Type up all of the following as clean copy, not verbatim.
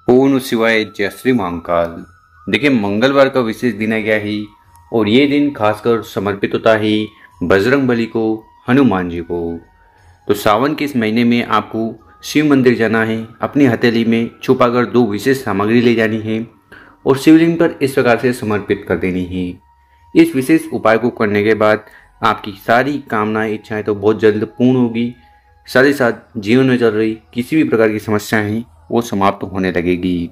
ओम शिवाय, जय श्री महाकाल। देखिए, मंगलवार का विशेष दिन है क्या ही, और ये दिन खासकर समर्पित होता है बजरंगबली को, हनुमान जी को। तो सावन के इस महीने में आपको शिव मंदिर जाना है, अपनी हथेली में छुपाकर दो विशेष सामग्री ले जानी है और शिवलिंग पर इस प्रकार से समर्पित कर देनी है। इस विशेष उपाय को करने के बाद आपकी सारी कामनाएं, इच्छाएं तो बहुत जल्द पूर्ण होगी। साथ ही साथ जीवन में चल रही किसी भी प्रकार की समस्याएं हैं वो समाप्त होने लगेगी।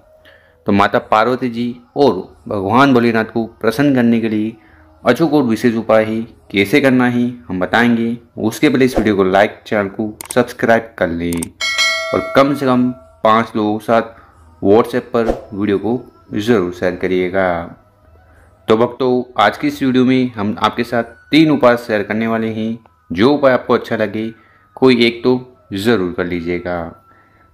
तो माता पार्वती जी और भगवान भोलेनाथ को प्रसन्न करने के लिए अचूक और विशेष उपाय है, कैसे करना है हम बताएंगे। उसके पहले इस वीडियो को लाइक, चैनल को सब्सक्राइब कर लें और कम से कम 5 लोगों के साथ व्हाट्सएप पर वीडियो को ज़रूर शेयर करिएगा। तो भक्तों, आज की इस वीडियो में हम आपके साथ 3 उपाय शेयर करने वाले हैं। जो उपाय आपको अच्छा लगे कोई एक तो ज़रूर कर लीजिएगा।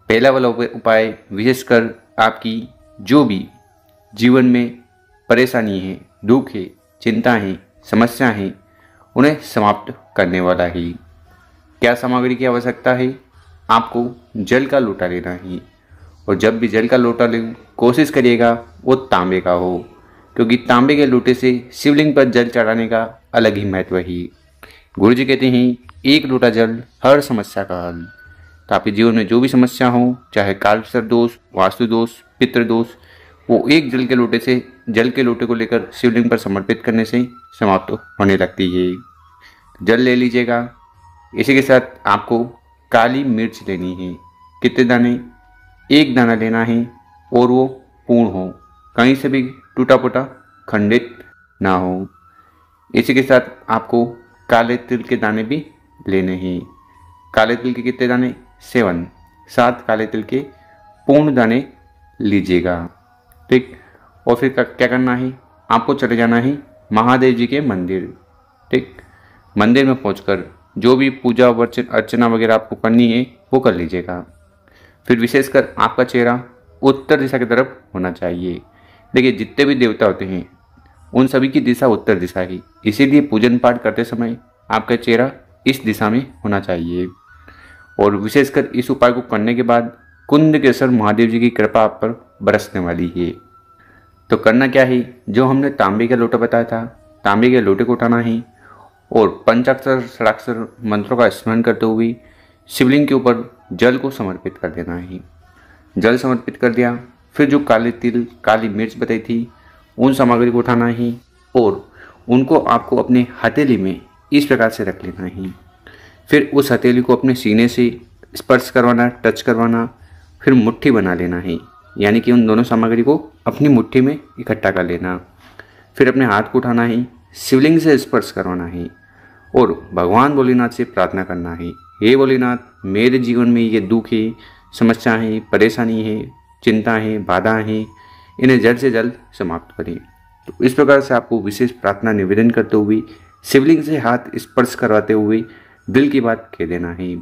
पहला वाला उपाय विशेषकर आपकी जो भी जीवन में परेशानी है, दुख है, चिंता है, समस्या है, उन्हें समाप्त करने वाला है। क्या सामग्री की आवश्यकता है? आपको जल का लोटा लेना है, और जब भी जल का लोटा लें कोशिश करिएगा वो तांबे का हो, क्योंकि तांबे के लोटे से शिवलिंग पर जल चढ़ाने का अलग ही महत्व है। गुरु जी कहते हैं, एक लोटा जल हर समस्या का हल। तो आपके जीवन में जो भी समस्या हो, चाहे कालसर्प दोष, वास्तु दोष, पितृ दोष, वो एक जल के लोटे को लेकर शिवलिंग पर समर्पित करने से समाप्त होने लगती है। जल ले लीजिएगा। इसी के साथ आपको काली मिर्च लेनी है। कितने दाने? 1 दाना लेना है, और वो पूर्ण हो, कहीं से भी टूटा फूटा खंडित ना हो। इसी के साथ आपको काले तिल के दाने भी लेने हैं। काले तिल के कितने दाने? 7 काले तिल के पूर्ण दाने लीजिएगा। ठीक। और फिर क्या करना है? आपको चले जाना है महादेव जी के मंदिर। ठीक। मंदिर में पहुंचकर जो भी पूजा अर्चना वगैरह आपको करनी है वो कर लीजिएगा। फिर विशेषकर आपका चेहरा उत्तर दिशा की तरफ होना चाहिए। देखिए, जितने भी देवता होते हैं उन सभी की दिशा उत्तर दिशा है, इसीलिए पूजन पाठ करते समय आपका चेहरा इस दिशा में होना चाहिए। और विशेषकर इस उपाय को करने के बाद कुंद केसर महादेव जी की कृपा आप पर बरसने वाली है। तो करना क्या है? जो हमने तांबे का लोटा बताया था, तांबे के लोटे को उठाना है और पंचाक्षर षडाक्षर मंत्रों का स्मरण करते हुए शिवलिंग के ऊपर जल को समर्पित कर देना है। जल समर्पित कर दिया, फिर जो काले तिल, काली मिर्च बताई थी, उन सामग्री को उठाना है और उनको आपको अपने हथेली में इस प्रकार से रख लेना है। फिर उस हथेली को अपने सीने से स्पर्श करवाना, टच करवाना, फिर मुट्ठी बना लेना है, यानी कि उन दोनों सामग्री को अपनी मुट्ठी में इकट्ठा कर लेना। फिर अपने हाथ को उठाना है, शिवलिंग से स्पर्श करवाना है और भगवान भोलेनाथ से प्रार्थना करना है, हे भोलेनाथ, मेरे जीवन में ये दुख है, समस्या है, परेशानी है, चिंता है, बाधा है, इन्हें जल्द से जल्द समाप्त करें। तो इस प्रकार से आपको विशेष प्रार्थना निवेदन करते हुए शिवलिंग से हाथ स्पर्श करवाते हुए दिल की बात कह देना है।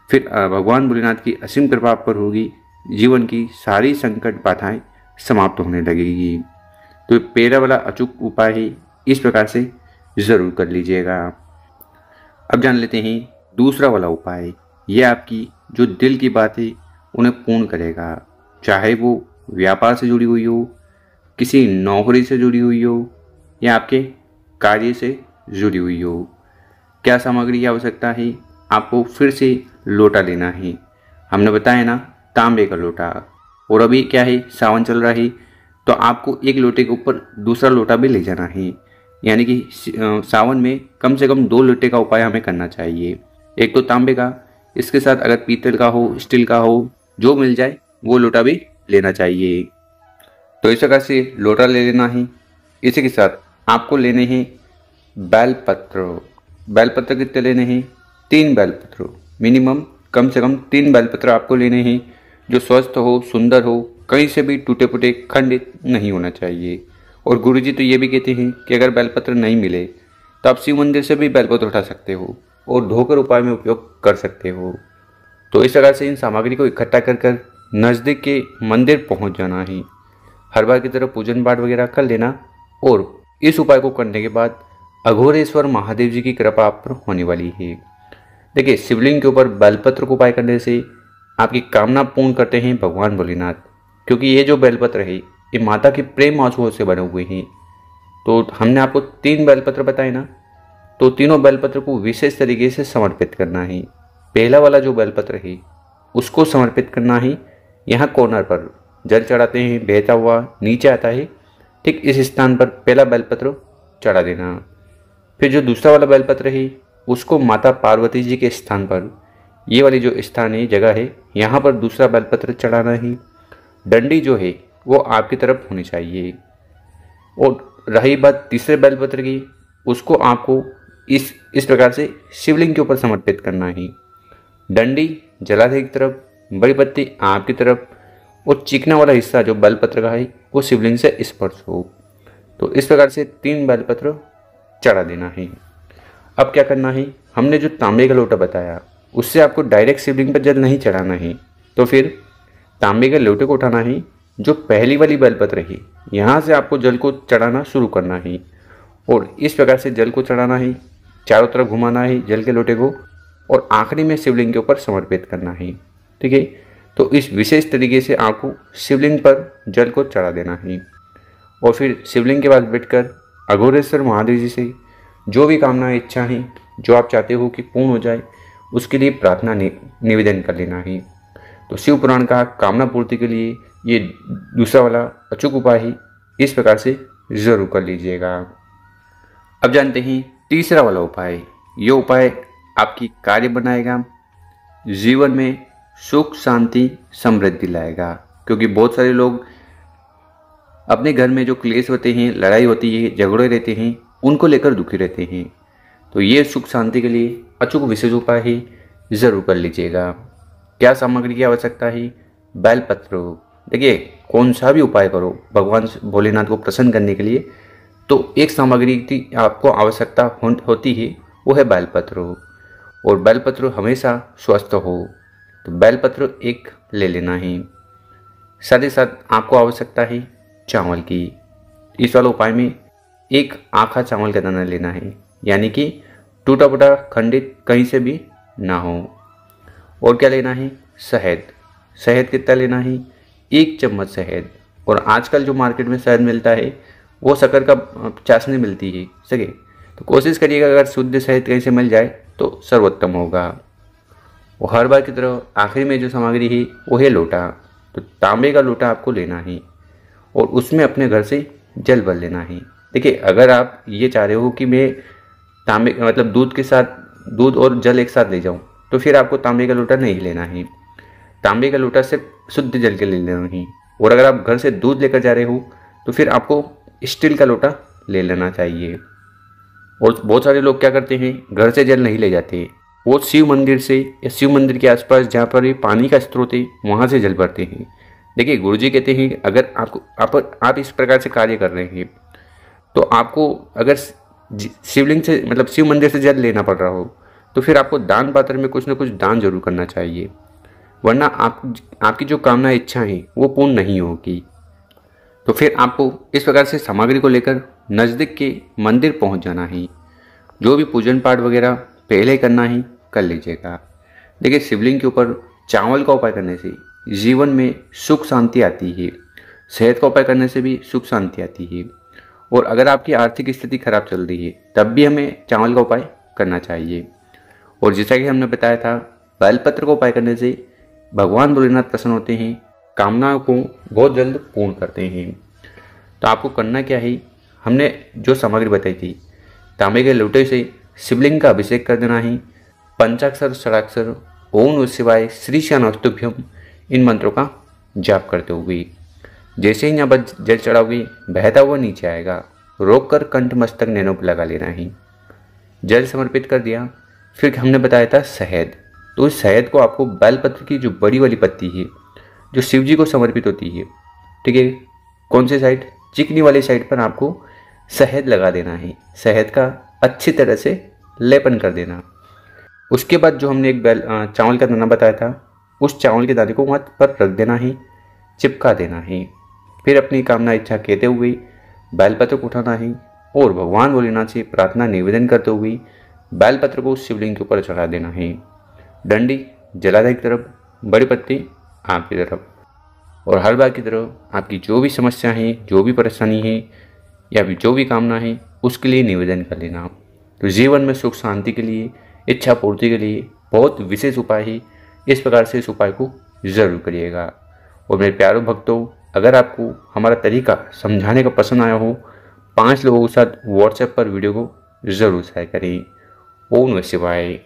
फिर भगवान भोलेनाथ की असीम कृपा आप पर होगी, जीवन की सारी संकट बाधाएं समाप्त होने लगेगी। तो पहला वाला अचूक उपाय है, इस प्रकार से ज़रूर कर लीजिएगा। अब जान लेते हैं दूसरा वाला उपाय। यह आपकी जो दिल की बात है उन्हें पूर्ण करेगा, चाहे वो व्यापार से जुड़ी हुई हो, किसी नौकरी से जुड़ी हुई हो, या आपके कार्य से जुड़ी हुई हो। क्या सामग्री की आवश्यकता है? आपको फिर से लोटा लेना है। हमने बताया ना, तांबे का लोटा। और अभी क्या है, सावन चल रहा है, तो आपको एक लोटे के ऊपर दूसरा लोटा भी ले जाना है, यानी कि सावन में कम से कम 2 लोटे का उपाय हमें करना चाहिए। एक तो तांबे का, इसके साथ अगर पीतल का हो, स्टील का हो, जो मिल जाए वो लोटा भी लेना चाहिए। तो इस प्रकार से लोटा ले लेना है। इसी के साथ आपको लेने हैं बेलपत्र। बेलपत्र कितने लेने हैं? 3 बेलपत्र, मिनिमम कम से कम 3 बेलपत्र आपको लेने हैं, जो स्वस्थ हो, सुंदर हो, कहीं से भी टूटे फूटे खंडित नहीं होना चाहिए। और गुरुजी तो ये भी कहते हैं कि अगर बेलपत्र नहीं मिले तो आप शिव मंदिर से भी बेलपत्र उठा सकते हो और धोकर उपाय में उपयोग कर सकते हो। तो इस प्रकार से इन सामग्री को इकट्ठा कर नज़दीक के मंदिर पहुंच जाना है। हर बार की तरह पूजन पाठ वगैरह कर लेना, और इस उपाय को करने के बाद अघोरेश्वर महादेव जी की कृपा आप पर होने वाली है। देखिए, शिवलिंग के ऊपर बेलपत्र को उपाय करने से आपकी कामना पूर्ण करते हैं भगवान भोलेनाथ। क्योंकि ये जो बेलपत्र है ये माता के प्रेम आंसुओं से बने हुए हैं। तो हमने आपको 3 बेलपत्र बताए ना, तो तीनों बेलपत्र को विशेष तरीके से समर्पित करना है। पहला वाला जो बेलपत्र है उसको समर्पित करना है, यहाँ कॉर्नर पर जल चढ़ाते हैं, बहता हुआ नीचे आता है, ठीक इस स्थान पर पहला बेलपत्र चढ़ा देना। फिर जो दूसरा वाला बेलपत्र है उसको माता पार्वती जी के स्थान पर, ये वाली जो स्थान है जगह है, यहाँ पर दूसरा बेलपत्र चढ़ाना है। डंडी जो है वो आपकी तरफ होनी चाहिए। और रही बात तीसरे बेलपत्र की, उसको आपको इस प्रकार से शिवलिंग के ऊपर समर्पित करना है। डंडी जलाधारी की तरफ, बड़ी पत्ती आपकी तरफ, और चिकना वाला हिस्सा जो बेलपत्र का है वो शिवलिंग से स्पर्श हो। तो इस प्रकार से 3 बेलपत्र चढ़ा देना है। अब क्या करना है, हमने जो तांबे का लोटा बताया उससे आपको डायरेक्ट शिवलिंग पर जल नहीं चढ़ाना है। तो फिर तांबे के लोटे को उठाना है, जो पहली वाली बेलपत्र है यहाँ से आपको जल को चढ़ाना शुरू करना है, और इस प्रकार से जल को चढ़ाना है, चारों तरफ घुमाना है जल के लोटे को, और आखिरी में शिवलिंग के ऊपर समर्पित करना है। ठीक है, तो इस विशेष तरीके से आपको शिवलिंग पर जल को चढ़ा देना है। और फिर शिवलिंग के पास बैठकर अघोरेश्वर महादेव जी से जो भी कामना इच्छा है, जो आप चाहते हो कि पूर्ण हो जाए, उसके लिए प्रार्थना निवेदन कर लेना है। तो शिव पुराण का कामना पूर्ति के लिए ये दूसरा वाला अचूक उपाय है, इस प्रकार से जरूर कर लीजिएगा। अब जानते हैं तीसरा वाला उपाय। ये उपाय आपकी कार्य बनाएगा, जीवन में सुख शांति समृद्धि लाएगा। क्योंकि बहुत सारे लोग अपने घर में जो क्लेश होते हैं, लड़ाई होती है, झगड़े रहते हैं, उनको लेकर दुखी रहते हैं। तो ये सुख शांति के लिए अचूक विशेष उपाय है, जरूर कर लीजिएगा। क्या सामग्री की आवश्यकता है? बेलपत्र। देखिए, कौन सा भी उपाय करो भगवान भोलेनाथ को प्रसन्न करने के लिए, तो एक सामग्री की आपको आवश्यकता होती है, वो है बेलपत्र। और बेलपत्र हमेशा स्वस्थ हो, तो बेलपत्र एक ले लेना है। साथ ही साथ आपको आवश्यकता है चावल की। इस वाले उपाय में एक आखा चावल का दाना लेना है, यानी कि टूटा फूटा खंडित कहीं से भी ना हो। और क्या लेना है? शहद। शहद कितना लेना है? 1 चम्मच शहद। और आजकल जो मार्केट में शहद मिलता है वो शक्कर का चाशनी मिलती है सके, तो कोशिश करिएगा अगर शुद्ध शहद कहीं से मिल जाए तो सर्वोत्तम होगा। और हर बार की तरह आखिरी में जो सामग्री है वो है लोटा। तो तांबे का लोटा आपको लेना है और उसमें अपने घर से जल भर लेना है। देखिए, अगर आप ये चाह रहे हो कि मैं तांबे मतलब दूध के साथ दूध और जल एक साथ ले जाऊं, तो फिर आपको तांबे का लोटा नहीं लेना है। तांबे का लोटा सिर्फ शुद्ध जल के ले लेना है। और अगर आप घर से दूध लेकर जा रहे हो तो फिर आपको स्टील का लोटा ले लेना चाहिए। और बहुत सारे लोग क्या करते हैं, घर से जल नहीं ले जाते, वो शिव मंदिर से या शिव मंदिर के आसपास जहाँ पर पानी का स्रोत है वहाँ से जल भरते हैं। देखिए, गुरुजी कहते हैं अगर आप इस प्रकार से कार्य कर रहे हैं तो आपको अगर शिवलिंग से मतलब शिव मंदिर से जल लेना पड़ रहा हो तो फिर आपको दान पात्र में कुछ ना कुछ दान जरूर करना चाहिए, वरना आपकी जो कामना इच्छा है वो पूर्ण नहीं होगी। तो फिर आपको इस प्रकार से सामग्री को लेकर नज़दीक के मंदिर पहुंच जाना है। जो भी पूजन पाठ वगैरह पहले करना ही कर लीजिएगा। देखिए, शिवलिंग के ऊपर चावल का उपाय करने से जीवन में सुख शांति आती है। शहद का उपाय करने से भी सुख शांति आती है। और अगर आपकी आर्थिक स्थिति खराब चल रही है तब भी हमें चावल का उपाय करना चाहिए। और जैसा कि हमने बताया था, बेलपत्र का उपाय करने से भगवान भोलेनाथ प्रसन्न होते हैं, कामनाओं को बहुत जल्द पूर्ण करते हैं। तो आपको करना क्या है, हमने जो सामग्री बताई थी, तांबे के लोटे से शिवलिंग का अभिषेक कर देना है। पंचाक्षर षडाक्षर ओम नमः शिवाय श्री श्यानस्तुभ्यम इन मंत्रों का जाप करते हुए जैसे ही यहाँ पर जल चढ़ाओगे बहता हुआ नीचे आएगा, रोक कर कंठ मस्तक नैनों पर लगा लेना है। जल समर्पित कर दिया। फिर हमने बताया था शहद, तो इस शहद को आपको बेलपत्र की जो बड़ी वाली पत्ती है जो शिव जी को समर्पित होती है, ठीक है, कौन से साइड, चिकनी वाली साइड पर आपको शहद लगा देना है। शहद का अच्छी तरह से लेपन कर देना। उसके बाद जो हमने एक चावल का दाना बताया था, उस चावल के दाने को वहाँ पर रख देना है, चिपका देना है। फिर अपनी कामना इच्छा कहते हुए बेलपत्र को उठाना है और भगवान भोलेनाथ से प्रार्थना निवेदन करते हुए बेलपत्र को शिवलिंग के ऊपर चढ़ा देना है। डंडी जलाधारी की तरफ, बड़ी पत्ती आपकी तरफ। और हर बार की तरह आपकी जो भी समस्या है, जो भी परेशानी है या फिर जो भी कामना है, उसके लिए निवेदन कर लेना। तो जीवन में सुख शांति के लिए, इच्छा पूर्ति के लिए बहुत विशेष उपाय है। इस प्रकार से इस उपाय को ज़रूर करिएगा। और मेरे प्यारे भक्तों, अगर आपको हमारा तरीका समझाने का पसंद आया हो, 5 लोगों के साथ व्हाट्सएप पर वीडियो को ज़रूर शेयर करें। ओम नमः शिवाय।